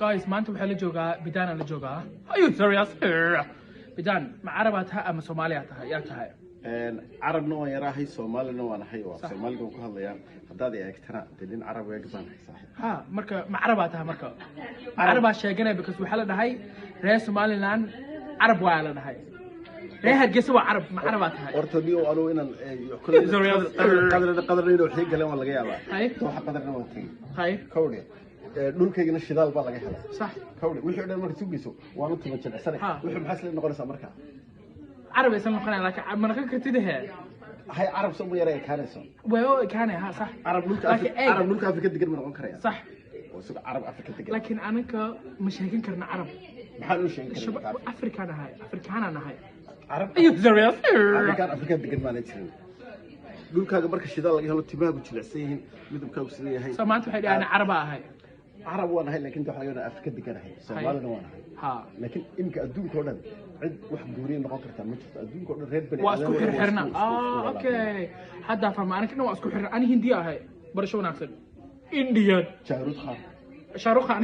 guys maanta waxaa la joogaa bidaan la joogaa are you serious bidaan ma carabaadha ama soomaaliya tahay yaa tahay carabna waan yarahay soomaalina waan ahay waa soomaaliga ku hadlayaan hadaad eegtana dilin carab weeg baan haysaa ha marka ma carabaadha marka carabaa sheeganay because waxaa la dhahay reer Somaliland carab waa la dhahay reer Hargeysa waa carab ma carabaadha horta niyo anu inaan qadarnayno wixii galeen waa laga yaabaa waxa qadarna waan tagay hay kowdhe dhulkaygana shidaal baa laga helay صح kowdhe wixii dhan marka sugayso waanu tuma jilcsanay wixii maxaa isla noqonaysaa marka عربي يسمى قناة لكن من غير كتيره هاي عرب سمو يرى كانسون وهو كان ها صح عرب نولك أفريقيا دقيقة من عنكريا صح وسوق عرب أفريقيا دقيقة لكن أنا مش هيكون كرنا عرب محل مش هيكون أفريقيا أنا هاي أفريقيا أنا هاي عرب أيوة زرياس أفريقيا دقيقة ما نتشين نولك هذا بركة شدال لقيه له تباع وتلعسين مثل كوسرية هاي سمعت واحد أنا عربة هاي عرب وانا هاي لكن تحلقنا أفريقيا دقيقة هاي سومالنا وانا هاي ها لكن إنك أدون كورن عد واحد دورين نقطة تمشي أدون كورن ريد بني واسكو حرنا أوكي حدا فهم أنا كنا واسكو حرنا أنا هندية هاي برشون أكثر إنديان شاروخ خان شاروخ خان